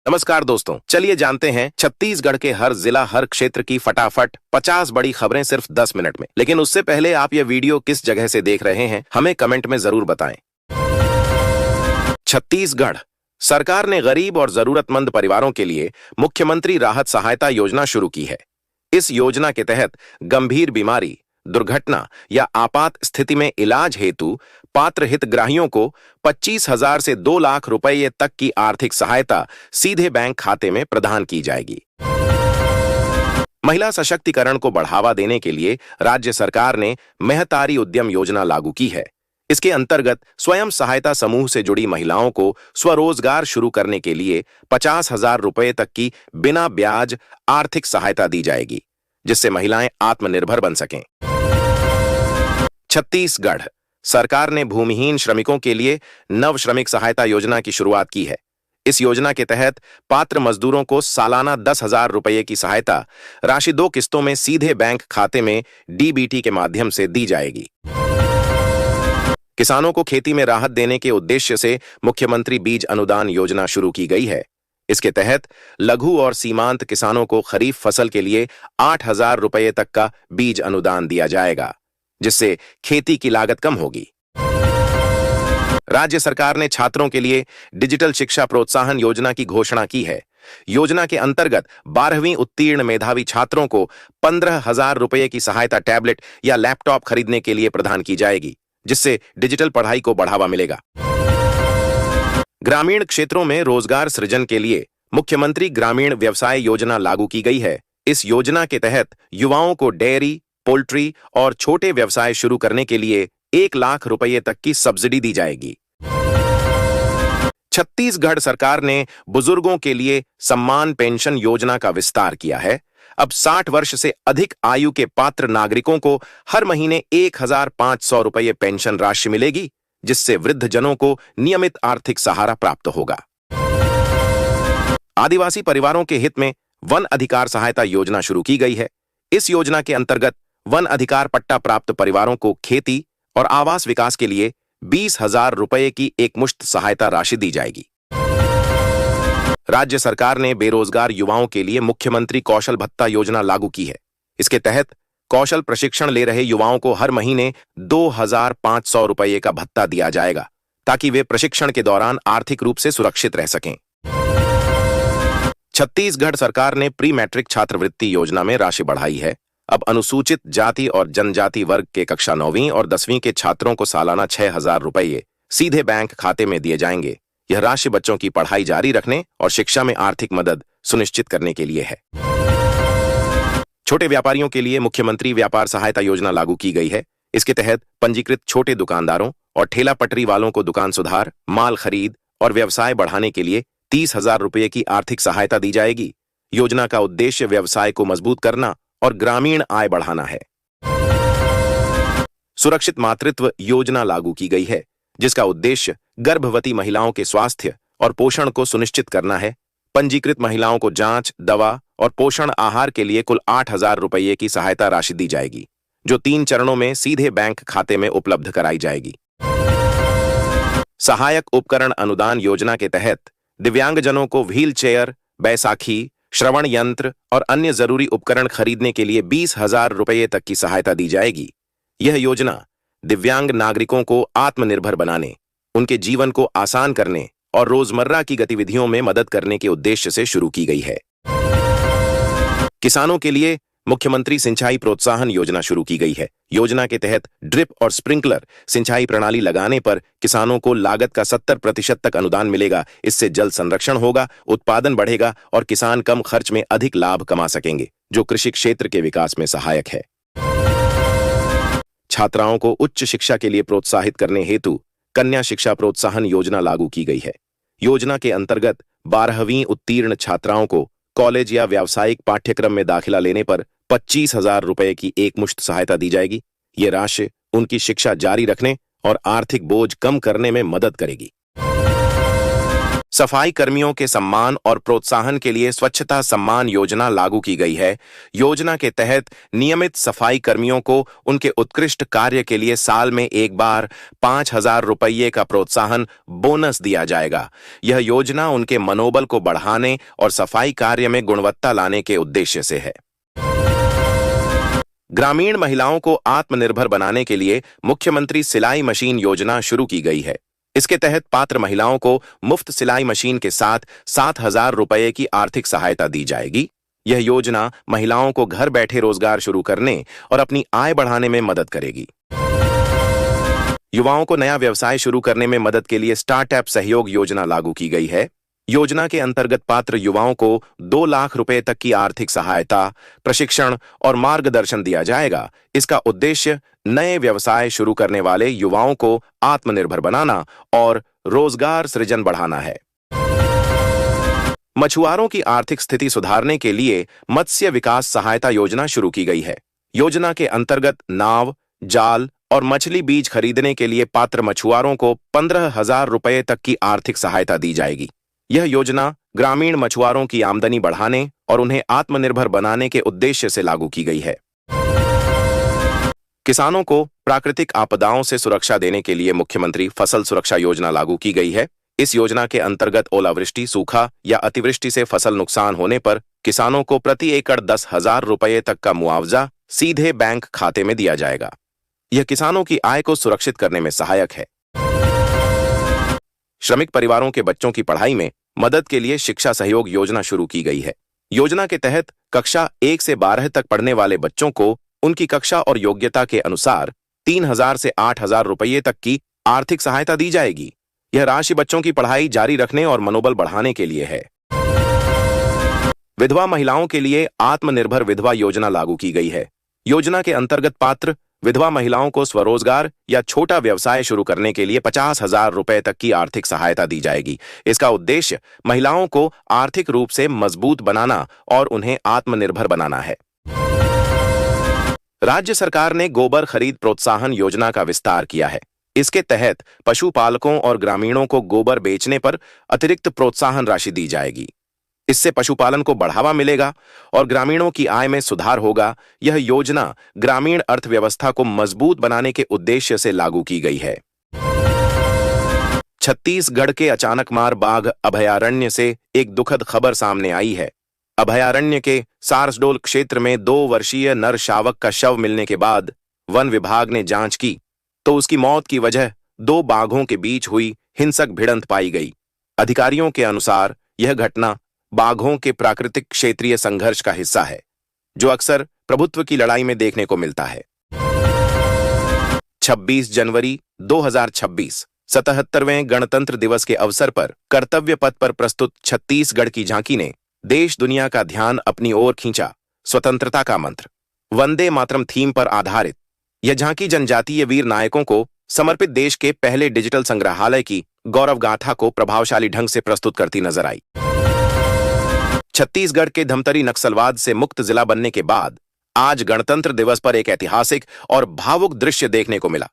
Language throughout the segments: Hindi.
नमस्कार दोस्तों, चलिए जानते हैं छत्तीसगढ़ के हर जिला हर क्षेत्र की फटाफट 50 बड़ी खबरें सिर्फ 10 मिनट में। लेकिन उससे पहले आप ये वीडियो किस जगह से देख रहे हैं हमें कमेंट में जरूर बताएं। छत्तीसगढ़ सरकार ने गरीब और जरूरतमंद परिवारों के लिए मुख्यमंत्री राहत सहायता योजना शुरू की है। इस योजना के तहत गंभीर बीमारी, दुर्घटना या आपात स्थिति में इलाज हेतु पात्र हितग्राहियों को 25,000 से 2 लाख रुपये तक की आर्थिक सहायता सीधे बैंक खाते में प्रदान की जाएगी। महिला सशक्तिकरण को बढ़ावा देने के लिए राज्य सरकार ने महतारी उद्यम योजना लागू की है। इसके अंतर्गत स्वयं सहायता समूह से जुड़ी महिलाओं को स्वरोजगार शुरू करने के लिए 50,000 रुपये तक की बिना ब्याज आर्थिक सहायता दी जाएगी, जिससे महिलाएं आत्मनिर्भर बन सकें। छत्तीसगढ़ सरकार ने भूमिहीन श्रमिकों के लिए नव श्रमिक सहायता योजना की शुरुआत की है। इस योजना के तहत पात्र मजदूरों को सालाना 10,000 रुपये की सहायता राशि 2 किस्तों में सीधे बैंक खाते में डीबीटी के माध्यम से दी जाएगी। किसानों को खेती में राहत देने के उद्देश्य से मुख्यमंत्री बीज अनुदान योजना शुरू की गई है। इसके तहत लघु और सीमांत किसानों को खरीफ फसल के लिए 8,000 रुपये तक का बीज अनुदान दिया जाएगा, जिससे खेती की लागत कम होगी। राज्य सरकार ने छात्रों के लिए डिजिटल शिक्षा प्रोत्साहन योजना की घोषणा की है। योजना के अंतर्गत 12वीं उत्तीर्ण मेधावी छात्रों को 15,000 रुपये की सहायता टैबलेट या लैपटॉप खरीदने के लिए प्रदान की जाएगी, जिससे डिजिटल पढ़ाई को बढ़ावा मिलेगा। ग्रामीण क्षेत्रों में रोजगार सृजन के लिए मुख्यमंत्री ग्रामीण व्यवसाय योजना लागू की गई है। इस योजना के तहत युवाओं को डेयरी, पोल्ट्री और छोटे व्यवसाय शुरू करने के लिए 1 लाख रुपये तक की सब्सिडी दी जाएगी। छत्तीसगढ़ सरकार ने बुजुर्गों के लिए सम्मान पेंशन योजना का विस्तार किया है। अब 60 वर्ष से अधिक आयु के पात्र नागरिकों को हर महीने 1,500 रुपये पेंशन राशि मिलेगी, जिससे वृद्धजनों को नियमित आर्थिक सहारा प्राप्त होगा। आदिवासी परिवारों के हित में वन अधिकार सहायता योजना शुरू की गई है। इस योजना के अंतर्गत वन अधिकार पट्टा प्राप्त परिवारों को खेती और आवास विकास के लिए 20,000 रुपये की एकमुश्त सहायता राशि दी जाएगी। राज्य सरकार ने बेरोजगार युवाओं के लिए मुख्यमंत्री कौशल भत्ता योजना लागू की है। इसके तहत कौशल प्रशिक्षण ले रहे युवाओं को हर महीने 2,500 रुपये का भत्ता दिया जाएगा, ताकि वे प्रशिक्षण के दौरान आर्थिक रूप से सुरक्षित रह सकें। छत्तीसगढ़ सरकार ने प्री मैट्रिक छात्रवृत्ति योजना में राशि बढ़ाई है। अब अनुसूचित जाति और जनजाति वर्ग के कक्षा 9वीं और 10वीं के छात्रों को सालाना 6,000 रुपये सीधे बैंक खाते में दिए जाएंगे। यह राशि बच्चों की पढ़ाई जारी रखने और शिक्षा में आर्थिक मदद सुनिश्चित करने के लिए है। छोटे व्यापारियों के लिए मुख्यमंत्री व्यापार सहायता योजना लागू की गई है। इसके तहत पंजीकृत छोटे दुकानदारों और ठेला पटरी वालों को दुकान सुधार, माल खरीद और व्यवसाय बढ़ाने के लिए 30,000 रुपये की आर्थिक सहायता दी जाएगी। योजना का उद्देश्य व्यवसाय को मजबूत करना और ग्रामीण आय बढ़ाना है। सुरक्षित मातृत्व योजना लागू की गई है, जिसका उद्देश्य गर्भवती महिलाओं के स्वास्थ्य और पोषण को सुनिश्चित करना है। पंजीकृत महिलाओं को जांच, दवा और पोषण आहार के लिए कुल 8,000 रुपये की सहायता राशि दी जाएगी, जो 3 चरणों में सीधे बैंक खाते में उपलब्ध कराई जाएगी। सहायक उपकरण अनुदान योजना के तहत दिव्यांगजनों को व्हील चेयर, बैसाखी, श्रवण यंत्र और अन्य जरूरी उपकरण खरीदने के लिए 20,000 रुपये तक की सहायता दी जाएगी। यह योजना दिव्यांग नागरिकों को आत्मनिर्भर बनाने, उनके जीवन को आसान करने और रोजमर्रा की गतिविधियों में मदद करने के उद्देश्य से शुरू की गई है। किसानों के लिए मुख्यमंत्री सिंचाई प्रोत्साहन योजना शुरू की गई है। योजना के तहत ड्रिप और स्प्रिंकलर सिंचाई प्रणाली लगाने पर किसानों को लागत का 70% तक अनुदान मिलेगा। इससे जल संरक्षण होगा, उत्पादन बढ़ेगा और किसान कम खर्च में अधिक लाभ कमा सकेंगे, जो कृषि क्षेत्र के विकास में सहायक है। छात्राओं को उच्च शिक्षा के लिए प्रोत्साहित करने हेतु कन्या शिक्षा प्रोत्साहन योजना लागू की गई है। योजना के अंतर्गत 12वीं उत्तीर्ण छात्राओं को कॉलेज या व्यावसायिक पाठ्यक्रम में दाखिला लेने पर 25,000 रुपये की एकमुश्त सहायता दी जाएगी। ये राशि उनकी शिक्षा जारी रखने और आर्थिक बोझ कम करने में मदद करेगी। सफाई कर्मियों के सम्मान और प्रोत्साहन के लिए स्वच्छता सम्मान योजना लागू की गई है। योजना के तहत नियमित सफाई कर्मियों को उनके उत्कृष्ट कार्य के लिए साल में एक बार 5,000 रुपये का प्रोत्साहन बोनस दिया जाएगा। यह योजना उनके मनोबल को बढ़ाने और सफाई कार्य में गुणवत्ता लाने के उद्देश्य से है। ग्रामीण महिलाओं को आत्मनिर्भर बनाने के लिए मुख्यमंत्री सिलाई मशीन योजना शुरू की गई है। इसके तहत पात्र महिलाओं को मुफ्त सिलाई मशीन के साथ 7,000 रुपये की आर्थिक सहायता दी जाएगी। यह योजना महिलाओं को घर बैठे रोजगार शुरू करने और अपनी आय बढ़ाने में मदद करेगी। युवाओं को नया व्यवसाय शुरू करने में मदद के लिए स्टार्टअप सहयोग योजना लागू की गई है। योजना के अंतर्गत पात्र युवाओं को 2 लाख रुपए तक की आर्थिक सहायता, प्रशिक्षण और मार्गदर्शन दिया जाएगा। इसका उद्देश्य नए व्यवसाय शुरू करने वाले युवाओं को आत्मनिर्भर बनाना और रोजगार सृजन बढ़ाना है। मछुआरों की आर्थिक स्थिति सुधारने के लिए मत्स्य विकास सहायता योजना शुरू की गई है। योजना के अंतर्गत नाव, जाल और मछली बीज खरीदने के लिए पात्र मछुआरों को 15,000 रुपये तक की आर्थिक सहायता दी जाएगी। यह योजना ग्रामीण मछुआरों की आमदनी बढ़ाने और उन्हें आत्मनिर्भर बनाने के उद्देश्य से लागू की गई है। किसानों को प्राकृतिक आपदाओं से सुरक्षा देने के लिए मुख्यमंत्री फसल सुरक्षा योजना लागू की गई है। इस योजना के अंतर्गत ओलावृष्टि, सूखा या अतिवृष्टि से फसल नुकसान होने पर किसानों को प्रति एकड़ 10,000 रुपये तक का मुआवजा सीधे बैंक खाते में दिया जाएगा। यह किसानों की आय को सुरक्षित करने में सहायक है। श्रमिक परिवारों के बच्चों की पढ़ाई में मदद के लिए शिक्षा सहयोग योजना शुरू की गई है। योजना के तहत कक्षा 1 से 12 तक पढ़ने वाले बच्चों को उनकी कक्षा और योग्यता के अनुसार 3,000 से 8,000 रुपये तक की आर्थिक सहायता दी जाएगी। यह राशि बच्चों की पढ़ाई जारी रखने और मनोबल बढ़ाने के लिए है। विधवा महिलाओं के लिए आत्मनिर्भर विधवा योजना लागू की गई है। योजना के अंतर्गत पात्र विधवा महिलाओं को स्वरोजगार या छोटा व्यवसाय शुरू करने के लिए 50,000 रुपये तक की आर्थिक सहायता दी जाएगी। इसका उद्देश्य महिलाओं को आर्थिक रूप से मजबूत बनाना और उन्हें आत्मनिर्भर बनाना है। राज्य सरकार ने गोबर खरीद प्रोत्साहन योजना का विस्तार किया है। इसके तहत पशुपालकों और ग्रामीणों को गोबर बेचने पर अतिरिक्त प्रोत्साहन राशि दी जाएगी। इससे पशुपालन को बढ़ावा मिलेगा और ग्रामीणों की आय में सुधार होगा। यह योजना ग्रामीण अर्थव्यवस्था को मजबूत बनाने के उद्देश्य से लागू की गई है। छत्तीसगढ़ के अचानकमार बाघ अभयारण्य से एक दुखद खबर सामने आई है। अभयारण्य के सारसडोल क्षेत्र में 2 वर्षीय नर शावक का शव मिलने के बाद वन विभाग ने जांच की तो उसकी मौत की वजह 2 बाघों के बीच हुई हिंसक भिड़ंत पाई गई। अधिकारियों के अनुसार यह घटना बाघों के प्राकृतिक क्षेत्रीय संघर्ष का हिस्सा है, जो अक्सर प्रभुत्व की लड़ाई में देखने को मिलता है। 26 जनवरी 2026 77वें गणतंत्र दिवस के अवसर पर कर्तव्य पथ पर प्रस्तुत छत्तीसगढ़ की झांकी ने देश दुनिया का ध्यान अपनी ओर खींचा। स्वतंत्रता का मंत्र, वंदे मातरम थीम पर आधारित यह झांकी जनजातीय वीर नायकों को समर्पित देश के पहले डिजिटल संग्रहालय की गौरव गाथा को प्रभावशाली ढंग से प्रस्तुत करती नजर आई। छत्तीसगढ़ के धमतरी नक्सलवाद से मुक्त जिला बनने के बाद आज गणतंत्र दिवस पर एक ऐतिहासिक और भावुक दृश्य देखने को मिला।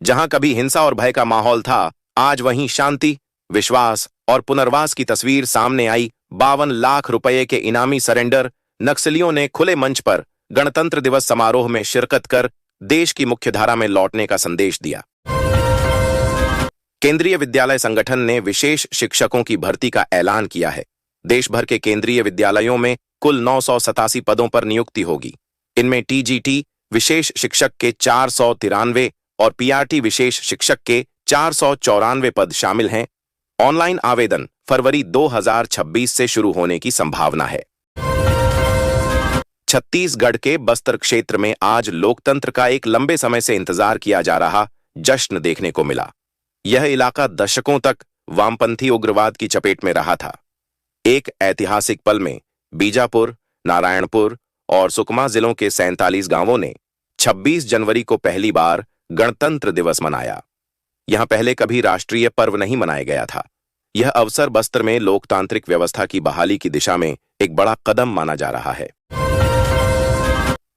जहां कभी हिंसा और भय का माहौल था, आज वहीं शांति, विश्वास और पुनर्वास की तस्वीर सामने आई। 52 लाख रुपए के इनामी सरेंडर नक्सलियों ने खुले मंच पर गणतंत्र दिवस समारोह में शिरकत कर देश की मुख्यधारा में लौटने का संदेश दिया। केंद्रीय विद्यालय संगठन ने विशेष शिक्षकों की भर्ती का ऐलान किया है। देश भर के केंद्रीय विद्यालयों में कुल 987 पदों पर नियुक्ति होगी। इनमें टीजीटी विशेष शिक्षक के 493 और पीआरटी विशेष शिक्षक के 494 पद शामिल हैं। ऑनलाइन आवेदन फरवरी 2026 से शुरू होने की संभावना है। छत्तीसगढ़ के बस्तर क्षेत्र में आज लोकतंत्र का एक लंबे समय से इंतजार किया जा रहा जश्न देखने को मिला। यह इलाका दशकों तक वामपंथी उग्रवाद की चपेट में रहा था। एक ऐतिहासिक पल में बीजापुर, नारायणपुर और सुकमा जिलों के 47 गांवों ने 26 जनवरी को पहली बार गणतंत्र दिवस मनाया। यहां पहले कभी राष्ट्रीय पर्व नहीं मनाया गया था। यह अवसर बस्तर में लोकतांत्रिक व्यवस्था की बहाली की दिशा में एक बड़ा कदम माना जा रहा है।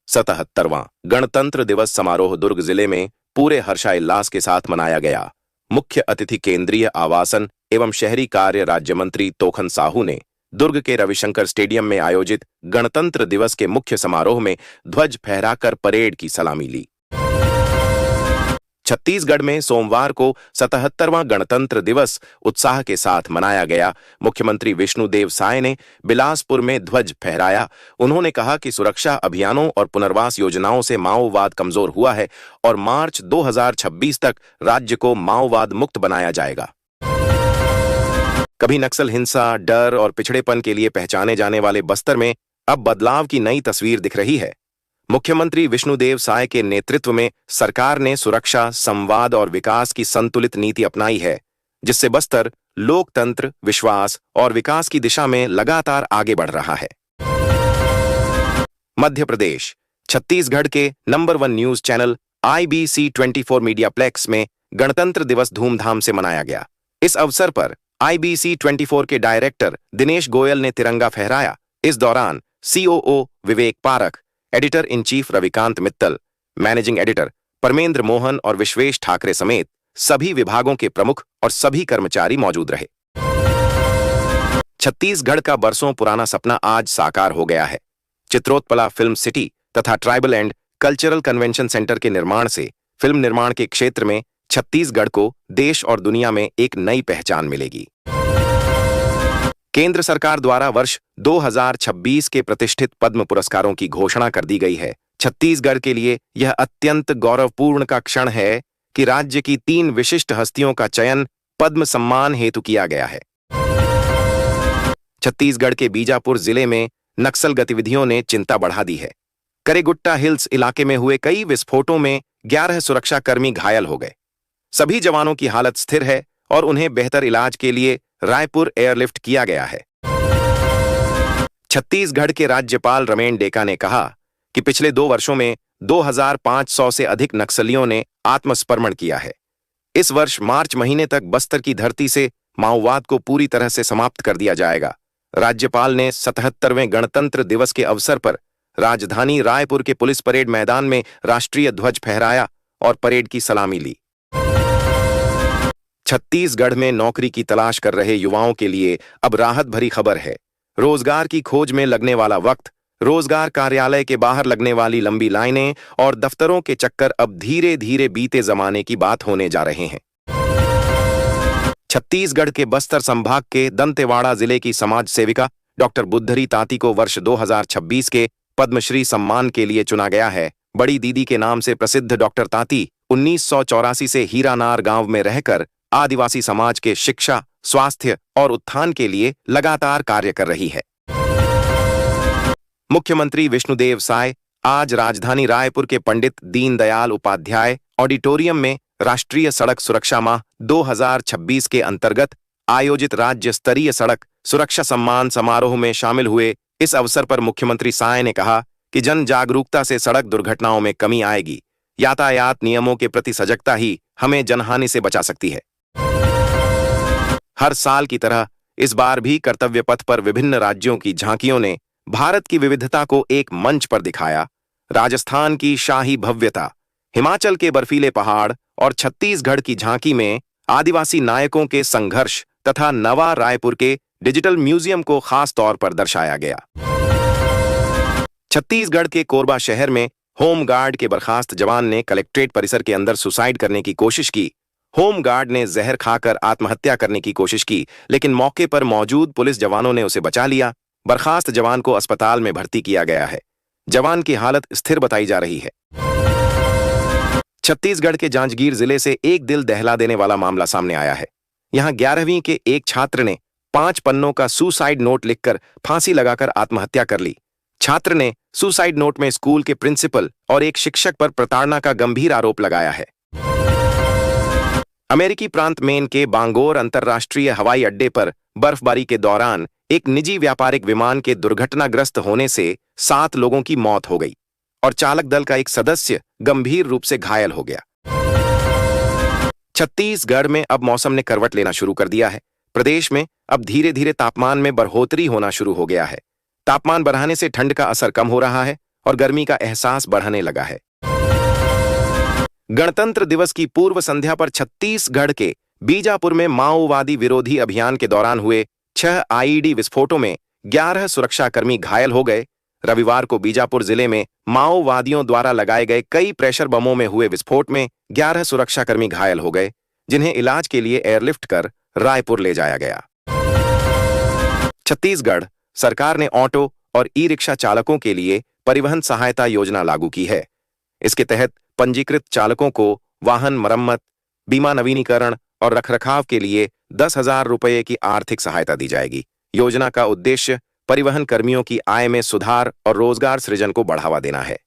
77वां गणतंत्र दिवस समारोह दुर्ग जिले में पूरे हर्षोल्लास के साथ मनाया गया। मुख्य अतिथि केंद्रीय आवासन एवं शहरी कार्य राज्य मंत्री तोखन साहू ने दुर्ग के रविशंकर स्टेडियम में आयोजित गणतंत्र दिवस के मुख्य समारोह में ध्वज फहराकर परेड की सलामी ली। छत्तीसगढ़ में सोमवार को 77वां गणतंत्र दिवस उत्साह के साथ मनाया गया। मुख्यमंत्री विष्णुदेव साय ने बिलासपुर में ध्वज फहराया। उन्होंने कहा कि सुरक्षा अभियानों और पुनर्वास योजनाओं से माओवाद कमजोर हुआ है और मार्च 2026 तक राज्य को माओवाद मुक्त बनाया जाएगा। कभी नक्सल हिंसा, डर और पिछड़ेपन के लिए पहचाने जाने वाले बस्तर में अब बदलाव की नई तस्वीर दिख रही है। मुख्यमंत्री विष्णुदेव साय के नेतृत्व में सरकार ने सुरक्षा, संवाद और विकास की संतुलित नीति अपनाई है, जिससे बस्तर लोकतंत्र, विश्वास और विकास की दिशा में लगातार आगे बढ़ रहा है। मध्य प्रदेश, छत्तीसगढ़ के नंबर 1 न्यूज चैनल IBC 24 मीडियाप्लेक्स में गणतंत्र दिवस धूमधाम से मनाया गया। इस अवसर पर IBC 24 के डायरेक्टर दिनेश गोयल ने तिरंगा फहराया। इस दौरान COO Vivek Parakh, editor in chief Ravikant Mittal, managing editor Parmendra Mohan और विश्वेश ठाकरे समेत सभी विभागों के प्रमुख और सभी कर्मचारी मौजूद रहे। छत्तीसगढ़ का बरसों पुराना सपना आज साकार हो गया है। चित्रोत्पला फिल्म सिटी तथा tribal and cultural convention centre के निर्माण से फिल्म निर्माण के क्षेत्र में छत्तीसगढ़ को देश और दुनिया में एक नई पहचान मिलेगी। केंद्र सरकार द्वारा वर्ष 2026 के प्रतिष्ठित पद्म पुरस्कारों की घोषणा कर दी गई है। छत्तीसगढ़ के लिए यह अत्यंत गौरवपूर्ण का क्षण है कि राज्य की 3 विशिष्ट हस्तियों का चयन पद्म सम्मान हेतु किया गया है। छत्तीसगढ़ के बीजापुर जिले में नक्सल गतिविधियों ने चिंता बढ़ा दी है। करेगुट्टा हिल्स इलाके में हुए कई विस्फोटों में 11 सुरक्षाकर्मी घायल हो गए। सभी जवानों की हालत स्थिर है और उन्हें बेहतर इलाज के लिए रायपुर एयरलिफ्ट किया गया है। छत्तीसगढ़ के राज्यपाल रमेन डेका ने कहा कि पिछले 2 वर्षों में 2500 से अधिक नक्सलियों ने आत्मसमर्पण किया है। इस वर्ष मार्च महीने तक बस्तर की धरती से माओवाद को पूरी तरह से समाप्त कर दिया जाएगा। राज्यपाल ने 77वें गणतंत्र दिवस के अवसर पर राजधानी रायपुर के पुलिस परेड मैदान में राष्ट्रीय ध्वज फहराया और परेड की सलामी ली। छत्तीसगढ़ में नौकरी की तलाश कर रहे युवाओं के लिए अब राहत भरी खबर है। रोजगार की खोज में लगने वाला वक्त, रोजगार कार्यालय के बाहर लगने वाली लंबी लाइनें और दफ्तरों के चक्कर अब धीरे धीरे बीते जमाने की बात होने जा रहे हैं। छत्तीसगढ़ के बस्तर संभाग के दंतेवाड़ा जिले की समाज सेविका डॉक्टर बुद्धरी ताती को वर्ष 2026 के पद्मश्री सम्मान के लिए चुना गया है। बड़ी दीदी के नाम से प्रसिद्ध डॉक्टर ताती 1984 से हीरानार गांव में रहकर आदिवासी समाज के शिक्षा, स्वास्थ्य और उत्थान के लिए लगातार कार्य कर रही है। मुख्यमंत्री विष्णुदेव साय आज राजधानी रायपुर के पंडित दीनदयाल उपाध्याय ऑडिटोरियम में राष्ट्रीय सड़क सुरक्षा माह 2026 के अंतर्गत आयोजित राज्य स्तरीय सड़क सुरक्षा सम्मान समारोह में शामिल हुए। इस अवसर पर मुख्यमंत्री साय ने कहा कि जन जागरूकता से सड़क दुर्घटनाओं में कमी आएगी। यातायात नियमों के प्रति सजगता ही हमें जनहानि से बचा सकती है। हर साल की तरह इस बार भी कर्तव्य पथ पर विभिन्न राज्यों की झांकियों ने भारत की विविधता को एक मंच पर दिखाया। राजस्थान की शाही भव्यता, हिमाचल के बर्फीले पहाड़ और छत्तीसगढ़ की झांकी में आदिवासी नायकों के संघर्ष तथा नवा रायपुर के डिजिटल म्यूजियम को खास तौर पर दर्शाया गया। छत्तीसगढ़ के कोरबा शहर में होमगार्ड के बर्खास्त जवान ने कलेक्ट्रेट परिसर के अंदर सुसाइड करने की कोशिश की। होमगार्ड ने जहर खाकर आत्महत्या करने की कोशिश की, लेकिन मौके पर मौजूद पुलिस जवानों ने उसे बचा लिया। बर्खास्त जवान को अस्पताल में भर्ती किया गया है। जवान की हालत स्थिर बताई जा रही है। छत्तीसगढ़ के जांजगीर जिले से एक दिल दहला देने वाला मामला सामने आया है। यहां 11वीं के एक छात्र ने 5 पन्नों का सुसाइड नोट लिखकर फांसी लगाकर आत्महत्या कर ली। छात्र ने सुसाइड नोट में स्कूल के प्रिंसिपल और एक शिक्षक पर प्रताड़ना का गंभीर आरोप लगाया है। अमेरिकी प्रांत मेन के बांगोर अंतर्राष्ट्रीय हवाई अड्डे पर बर्फबारी के दौरान एक निजी व्यापारिक विमान के दुर्घटनाग्रस्त होने से 7 लोगों की मौत हो गई और चालक दल का एक सदस्य गंभीर रूप से घायल हो गया। छत्तीसगढ़ में अब मौसम ने करवट लेना शुरू कर दिया है। प्रदेश में अब धीरे धीरे तापमान में बढ़ोतरी होना शुरू हो गया है। तापमान बढ़ाने से ठंड का असर कम हो रहा है और गर्मी का एहसास बढ़ने लगा है। गणतंत्र दिवस की पूर्व संध्या पर छत्तीसगढ़ के बीजापुर में माओवादी विरोधी अभियान के दौरान हुए 6 आईईडी विस्फोटों में 11 सुरक्षाकर्मी घायल हो गए। रविवार को बीजापुर जिले में माओवादियों द्वारा लगाए गए कई प्रेशर बमों में हुए विस्फोट में 11 सुरक्षाकर्मी घायल हो गए, जिन्हें इलाज के लिए एयरलिफ्ट कर रायपुर ले जाया गया। छत्तीसगढ़ सरकार ने ऑटो और ई रिक्शा चालकों के लिए परिवहन सहायता योजना लागू की है। इसके तहत पंजीकृत चालकों को वाहन मरम्मत, बीमा नवीनीकरण और रखरखाव के लिए 10,000 रुपये की आर्थिक सहायता दी जाएगी। योजना का उद्देश्य परिवहन कर्मियों की आय में सुधार और रोजगार सृजन को बढ़ावा देना है।